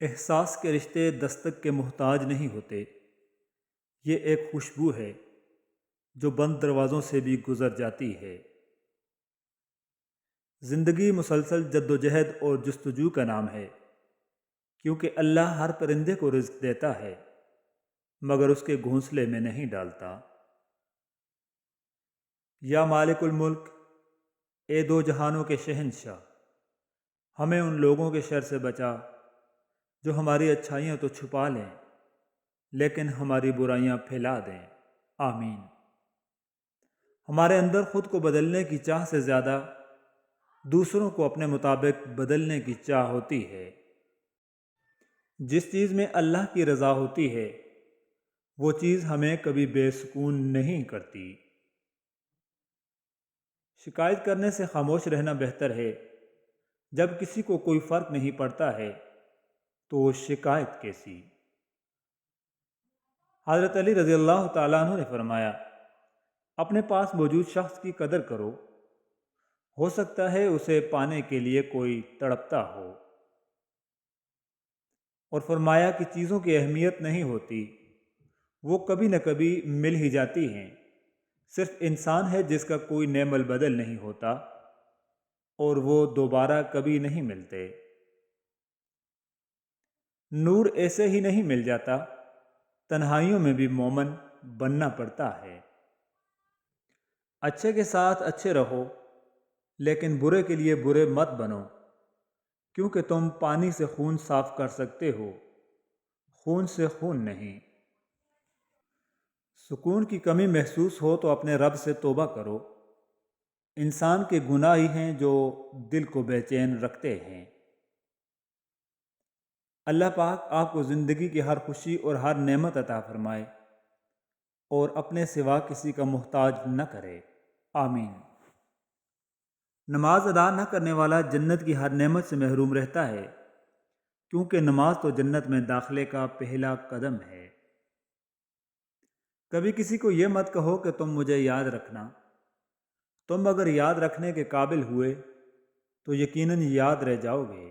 احساس کے رشتے دستک کے محتاج نہیں ہوتے۔ یہ ایک خوشبو ہے جو بند دروازوں سے بھی گزر جاتی ہے۔ زندگی مسلسل جد و جہد اور جستجو کا نام ہے، کیونکہ اللہ ہر پرندے کو رزق دیتا ہے مگر اس کے گھونسلے میں نہیں ڈالتا۔ یا مالک الملک، اے دو جہانوں کے شہنشاہ، ہمیں ان لوگوں کے شر سے بچا جو ہماری اچھائیاں تو چھپا لیں لیکن ہماری برائیاں پھیلا دیں۔ آمین۔ ہمارے اندر خود کو بدلنے کی چاہ سے زیادہ دوسروں کو اپنے مطابق بدلنے کی چاہ ہوتی ہے۔ جس چیز میں اللہ کی رضا ہوتی ہے وہ چیز ہمیں کبھی بے سکون نہیں کرتی۔ شکایت کرنے سے خاموش رہنا بہتر ہے۔ جب کسی کو کوئی فرق نہیں پڑتا ہے تو شکایت کیسی؟ حضرت علی رضی اللہ تعالیٰ عنہ نے فرمایا، اپنے پاس موجود شخص کی قدر کرو، ہو سکتا ہے اسے پانے کے لیے کوئی تڑپتا ہو۔ اور فرمایا کہ چیزوں کی اہمیت نہیں ہوتی، وہ کبھی نہ کبھی مل ہی جاتی ہیں۔ صرف انسان ہے جس کا کوئی نعم البدل نہیں ہوتا اور وہ دوبارہ کبھی نہیں ملتے۔ نور ایسے ہی نہیں مل جاتا، تنہائیوں میں بھی مومن بننا پڑتا ہے۔ اچھے کے ساتھ اچھے رہو لیکن برے کے لیے برے مت بنو، کیونکہ تم پانی سے خون صاف کر سکتے ہو، خون سے خون نہیں۔ سکون کی کمی محسوس ہو تو اپنے رب سے توبہ کرو۔ انسان کے گناہ ہی ہیں جو دل کو بے چین رکھتے ہیں۔ اللہ پاک آپ کو زندگی کی ہر خوشی اور ہر نعمت عطا فرمائے اور اپنے سوا کسی کا محتاج نہ کرے۔ آمین۔ نماز ادا نہ کرنے والا جنت کی ہر نعمت سے محروم رہتا ہے، کیونکہ نماز تو جنت میں داخلے کا پہلا قدم ہے۔ کبھی کسی کو یہ مت کہو کہ تم مجھے یاد رکھنا۔ تم اگر یاد رکھنے کے قابل ہوئے تو یقیناً یاد رہ جاؤ گے۔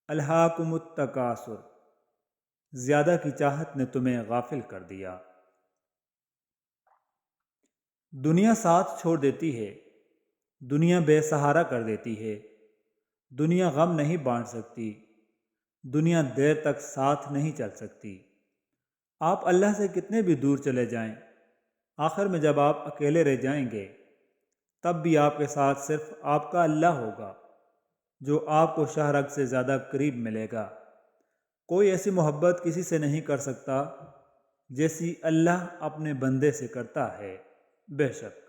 الہاکم التکاثر، زیادہ کی چاہت نے تمہیں غافل کر دیا۔ دنیا ساتھ چھوڑ دیتی ہے، دنیا بے سہارا کر دیتی ہے، دنیا غم نہیں بانٹ سکتی، دنیا دیر تک ساتھ نہیں چل سکتی۔ آپ اللہ سے کتنے بھی دور چلے جائیں، آخر میں جب آپ اکیلے رہ جائیں گے تب بھی آپ کے ساتھ صرف آپ کا اللہ ہوگا جو آپ کو شاہ رگ سے زیادہ قریب ملے گا۔ کوئی ایسی محبت کسی سے نہیں کر سکتا جیسی اللہ اپنے بندے سے کرتا ہے۔ بے شک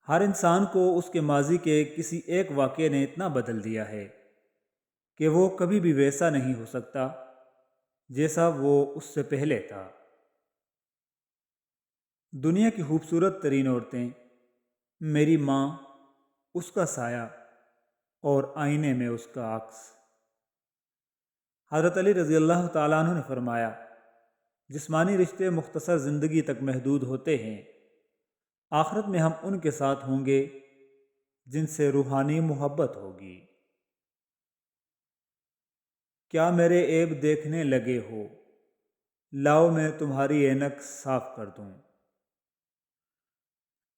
ہر انسان کو اس کے ماضی کے کسی ایک واقعے نے اتنا بدل دیا ہے کہ وہ کبھی بھی ویسا نہیں ہو سکتا جیسا وہ اس سے پہلے تھا۔ دنیا کی خوبصورت ترین عورتیں، میری ماں، اس کا سایہ اور آئینے میں اس کا عکس۔ حضرت علی رضی اللہ تعالیٰ عنہ نے فرمایا، جسمانی رشتے مختصر زندگی تک محدود ہوتے ہیں، آخرت میں ہم ان کے ساتھ ہوں گے جن سے روحانی محبت ہوگی۔ کیا میرے عیب دیکھنے لگے ہو؟ لاؤ میں تمہاری اینک صاف کر دوں۔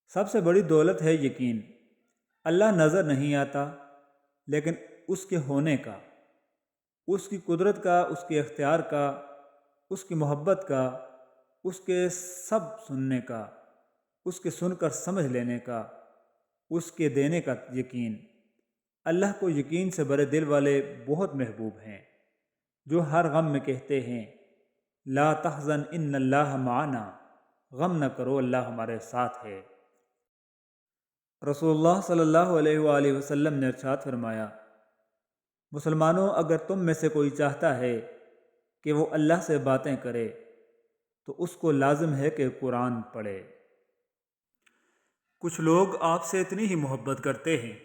سب سے بڑی دولت ہے یقین۔ اللہ نظر نہیں آتا لیکن اس کے ہونے کا، اس کی قدرت کا، اس کے اختیار کا، اس کی محبت کا، اس کے سب سننے کا، اس کے سن کر سمجھ لینے کا، اس کے دینے کا یقین۔ اللہ کو یقین سے بھرے دل والے بہت محبوب ہیں جو ہر غم میں کہتے ہیں، لا تحزن ان اللہ معنا، غم نہ کرو اللہ ہمارے ساتھ ہے۔ رسول اللہ صلی اللہ علیہ وآلہ وسلم نے ارشاد فرمایا، مسلمانوں، اگر تم میں سے کوئی چاہتا ہے کہ وہ اللہ سے باتیں کرے تو اس کو لازم ہے کہ قرآن پڑھے۔ کچھ لوگ آپ سے اتنی ہی محبت کرتے ہیں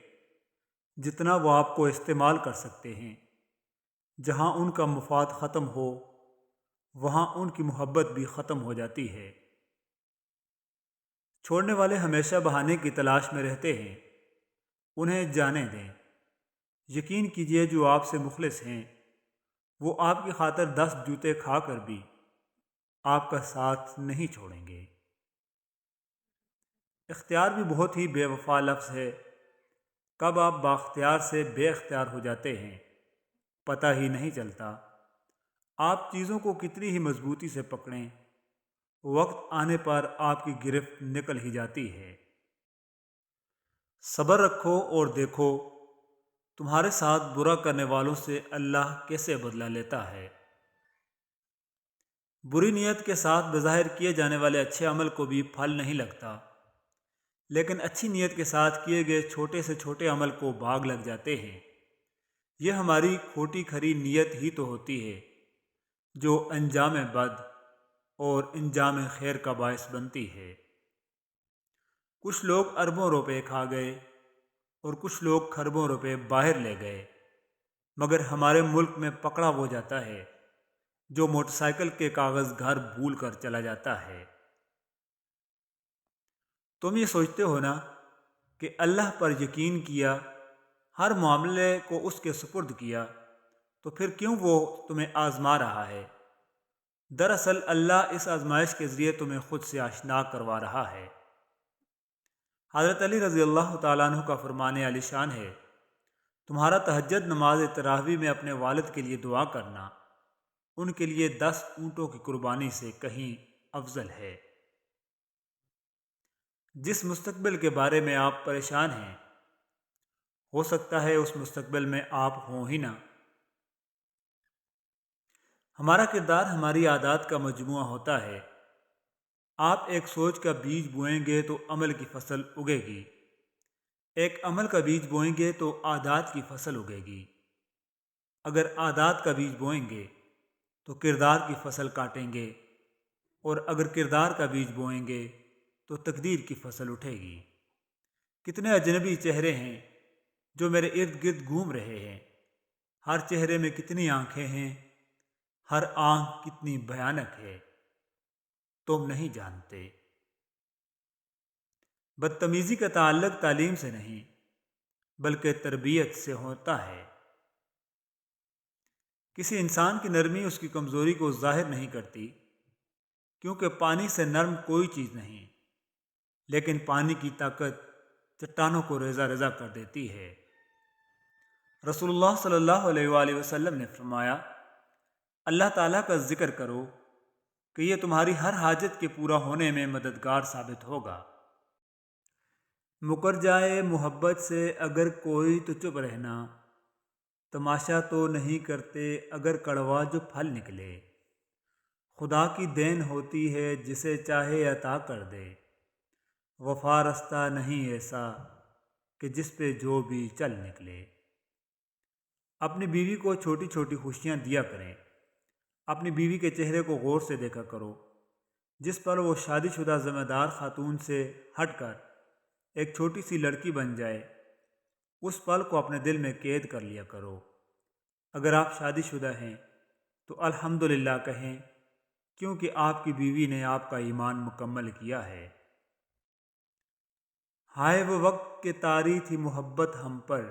جتنا وہ آپ کو استعمال کر سکتے ہیں۔ جہاں ان کا مفاد ختم ہو وہاں ان کی محبت بھی ختم ہو جاتی ہے۔ چھوڑنے والے ہمیشہ بہانے کی تلاش میں رہتے ہیں، انہیں جانے دیں، یقین کیجئے جو آپ سے مخلص ہیں وہ آپ کی خاطر 10 جوتے کھا کر بھی آپ کا ساتھ نہیں چھوڑیں گے۔ اختیار بھی بہت ہی بے وفا لفظ ہے۔ کب آپ بااختیار سے بے اختیار ہو جاتے ہیں پتہ ہی نہیں چلتا۔ آپ چیزوں کو کتنی ہی مضبوطی سے پکڑیں، وقت آنے پر آپ کی گرفت نکل ہی جاتی ہے۔ صبر رکھو اور دیکھو تمہارے ساتھ برا کرنے والوں سے اللہ کیسے بدلہ لیتا ہے۔ بری نیت کے ساتھ بظاہر کیے جانے والے اچھے عمل کو بھی پھل نہیں لگتا، لیکن اچھی نیت کے ساتھ کیے گئے چھوٹے سے چھوٹے عمل کو باغ لگ جاتے ہیں۔ یہ ہماری کھوٹی کھری نیت ہی تو ہوتی ہے جو انجام بد اور انجام خیر کا باعث بنتی ہے۔ کچھ لوگ اربوں روپے کھا گئے اور کچھ لوگ کھربوں روپے باہر لے گئے، مگر ہمارے ملک میں پکڑا وہ جاتا ہے جو موٹر سائیکل کے کاغذ گھر بھول کر چلا جاتا ہے۔ تم یہ سوچتے ہو نا کہ اللہ پر یقین کیا، ہر معاملے کو اس کے سپرد کیا، تو پھر کیوں وہ تمہیں آزما رہا ہے؟ دراصل اللہ اس آزمائش کے ذریعے تمہیں خود سے آشنا کروا رہا ہے۔ حضرت علی رضی اللہ تعالیٰ عنہ کا فرمان عالی شان ہے، تمہارا تہجد نماز تراویح میں اپنے والد کے لیے دعا کرنا ان کے لیے 10 اونٹوں کی قربانی سے کہیں افضل ہے۔ جس مستقبل کے بارے میں آپ پریشان ہیں ہو سکتا ہے اس مستقبل میں آپ ہوں ہی نہ۔ ہمارا کردار ہماری عادات کا مجموعہ ہوتا ہے۔ آپ ایک سوچ کا بیج بوئیں گے تو عمل کی فصل اگے گی، ایک عمل کا بیج بوئیں گے تو عادات کی فصل اگے گی۔ اگر عادات کا بیج بوئیں گے تو کردار کی فصل کاٹیں گے، اور اگر کردار کا بیج بوئیں گے تو تقدیر کی فصل اٹھے گی۔ کتنے اجنبی چہرے ہیں جو میرے ارد گرد گھوم رہے ہیں، ہر چہرے میں کتنی آنکھیں ہیں، ہر آنکھ کتنی بھیانک ہے، تم نہیں جانتے۔ بدتمیزی کا تعلق تعلیم سے نہیں بلکہ تربیت سے ہوتا ہے۔ کسی انسان کی نرمی اس کی کمزوری کو ظاہر نہیں کرتی، کیونکہ پانی سے نرم کوئی چیز نہیں، لیکن پانی کی طاقت چٹانوں کو ریزہ ریزہ کر دیتی ہے۔ رسول اللہ صلی اللہ علیہ وآلہ وسلم نے فرمایا، اللہ تعالیٰ کا ذکر کرو کہ یہ تمہاری ہر حاجت کے پورا ہونے میں مددگار ثابت ہوگا۔ مکر جائے محبت سے اگر کوئی تو چپ رہنا، تماشا تو نہیں کرتے اگر کڑوا جو پھل نکلے۔ خدا کی دین ہوتی ہے جسے چاہے عطا کر دے، وفا رستہ نہیں ایسا کہ جس پہ جو بھی چل نکلے۔ اپنی بیوی کو چھوٹی چھوٹی خوشیاں دیا کریں، اپنی بیوی کے چہرے کو غور سے دیکھا کرو۔ جس پر وہ شادی شدہ ذمہ دار خاتون سے ہٹ کر ایک چھوٹی سی لڑکی بن جائے، اس پل کو اپنے دل میں قید کر لیا کرو۔ اگر آپ شادی شدہ ہیں تو الحمدللہ کہیں، کیونکہ آپ کی بیوی نے آپ کا ایمان مکمل کیا ہے۔ ہائے وہ وقت کہ طاری تھی محبت ہم پر،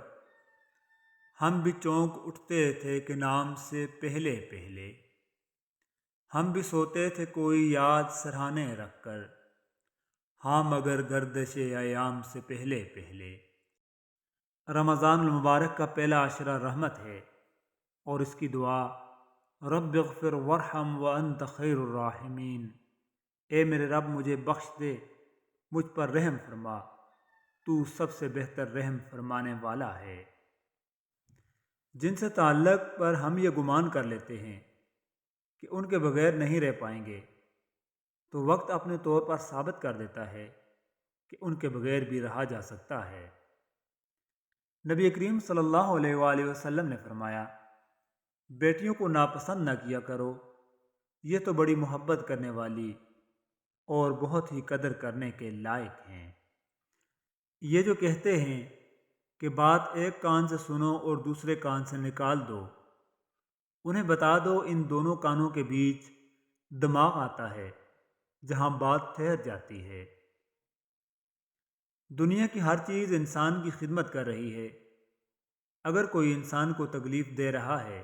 ہم بھی چونک اٹھتے تھے کہ نام سے پہلے پہلے، ہم بھی سوتے تھے کوئی یاد سرہانے رکھ کر، ہاں مگر گردش ایام سے پہلے پہلے۔ رمضان المبارک کا پہلا عشرہ رحمت ہے، اور اس کی دعا رب اغفر وارحم وانت خیر الراحمین، اے میرے رب مجھے بخش دے، مجھ پر رحم فرما، تو سب سے بہتر رحم فرمانے والا ہے۔ جن سے تعلق پر ہم یہ گمان کر لیتے ہیں کہ ان کے بغیر نہیں رہ پائیں گے، تو وقت اپنے طور پر ثابت کر دیتا ہے کہ ان کے بغیر بھی رہا جا سکتا ہے۔ نبی کریم صلی اللہ علیہ وآلہ وسلم نے فرمایا، بیٹیوں کو ناپسند نہ کیا کرو، یہ تو بڑی محبت کرنے والی اور بہت ہی قدر کرنے کے لائق ہیں۔ یہ جو کہتے ہیں کہ بات ایک کان سے سنو اور دوسرے کان سے نکال دو، انہیں بتا دو ان دونوں کانوں کے بیچ دماغ آتا ہے جہاں بات ٹھہر جاتی ہے۔ دنیا کی ہر چیز انسان کی خدمت کر رہی ہے، اگر کوئی انسان کو تکلیف دے رہا ہے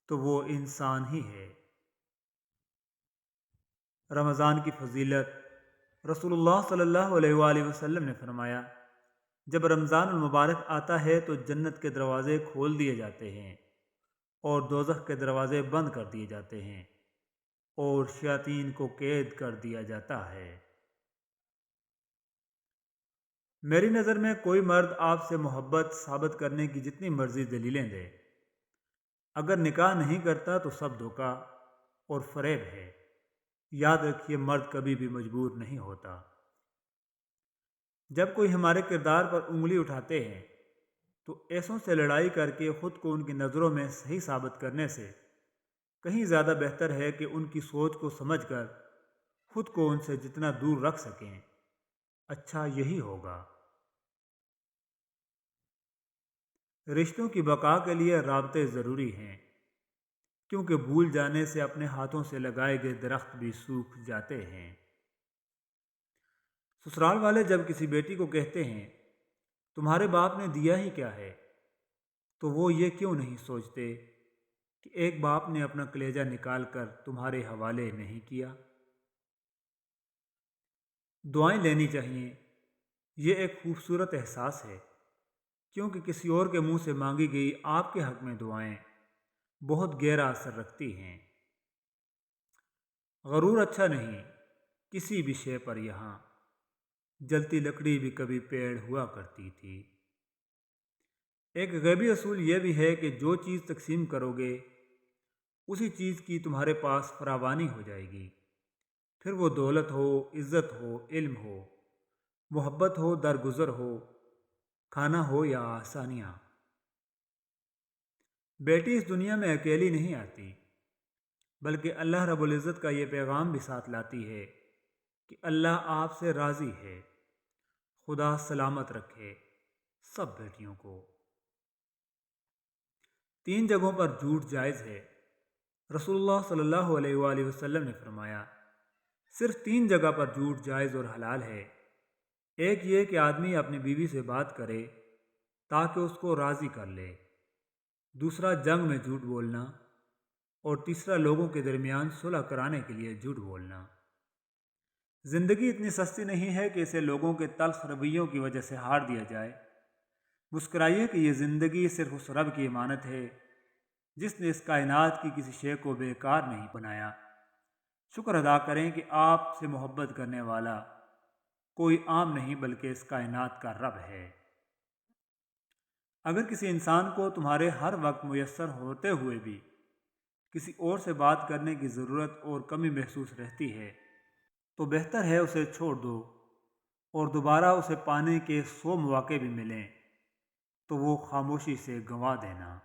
تو وہ انسان ہی ہے۔ رمضان کی فضیلت۔ رسول اللہ صلی اللہ علیہ وآلہ وسلم نے فرمایا، جب رمضان المبارک آتا ہے تو جنت کے دروازے کھول دیے جاتے ہیں اور دوزخ کے دروازے بند کر دیے جاتے ہیں اور شیاطین کو قید کر دیا جاتا ہے۔ میری نظر میں کوئی مرد آپ سے محبت ثابت کرنے کی جتنی مرضی دلیلیں دے، اگر نکاح نہیں کرتا تو سب دھوکہ اور فریب ہے۔ یاد رکھیے، مرد کبھی بھی مجبور نہیں ہوتا۔ جب کوئی ہمارے کردار پر انگلی اٹھاتے ہیں تو ایسوں سے لڑائی کر کے خود کو ان کی نظروں میں صحیح ثابت کرنے سے کہیں زیادہ بہتر ہے کہ ان کی سوچ کو سمجھ کر خود کو ان سے جتنا دور رکھ سکیں، اچھا یہی ہوگا۔ رشتوں کی بقا کے لیے رابطے ضروری ہیں، کیونکہ بھول جانے سے اپنے ہاتھوں سے لگائے گئے درخت بھی سوکھ جاتے ہیں۔ سسرال والے جب کسی بیٹی کو کہتے ہیں تمہارے باپ نے دیا ہی کیا ہے، تو وہ یہ کیوں نہیں سوچتے کہ ایک باپ نے اپنا کلیجہ نکال کر تمہارے حوالے نہیں کیا۔ دعائیں لینی چاہیے، یہ ایک خوبصورت احساس ہے، کیونکہ کسی اور کے منہ سے مانگی گئی آپ کے حق میں دعائیں بہت گہرا اثر رکھتی ہیں۔ غرور اچھا نہیں کسی بھی شے پر، یہاں جلتی لکڑی بھی کبھی پیڑ ہوا کرتی تھی۔ ایک غیبی اصول یہ بھی ہے کہ جو چیز تقسیم کرو گے اسی چیز کی تمہارے پاس فراوانی ہو جائے گی، پھر وہ دولت ہو، عزت ہو، علم ہو، محبت ہو، درگزر ہو، کھانا ہو یا آسانیاں۔ بیٹی اس دنیا میں اکیلی نہیں آتی، بلکہ اللہ رب العزت کا یہ پیغام بھی ساتھ لاتی ہے کہ اللہ آپ سے راضی ہے۔ خدا سلامت رکھے سب بیٹیوں کو۔ 3 جگہوں پر جھوٹ جائز ہے۔ رسول اللہ صلی اللہ علیہ وآلہ وسلم نے فرمایا، صرف 3 جگہ پر جھوٹ جائز اور حلال ہے۔ ایک یہ کہ آدمی اپنی بیوی سے بات کرے تاکہ اس کو راضی کر لے، دوسرا جنگ میں جھوٹ بولنا، اور تیسرا لوگوں کے درمیان صلح کرانے کے لیے جھوٹ بولنا۔ زندگی اتنی سستی نہیں ہے کہ اسے لوگوں کے تلخ رویوں کی وجہ سے ہار دیا جائے۔ مسکرائیے کہ یہ زندگی صرف اس رب کی امانت ہے جس نے اس کائنات کی کسی شے کو بیکار نہیں بنایا۔ شکر ادا کریں کہ آپ سے محبت کرنے والا کوئی عام نہیں بلکہ اس کائنات کا رب ہے۔ اگر کسی انسان کو تمہارے ہر وقت میسر ہوتے ہوئے بھی کسی اور سے بات کرنے کی ضرورت اور کمی محسوس رہتی ہے تو بہتر ہے اسے چھوڑ دو، اور دوبارہ اسے پانے کے 100 مواقع بھی ملیں تو وہ خاموشی سے گنوا دینا۔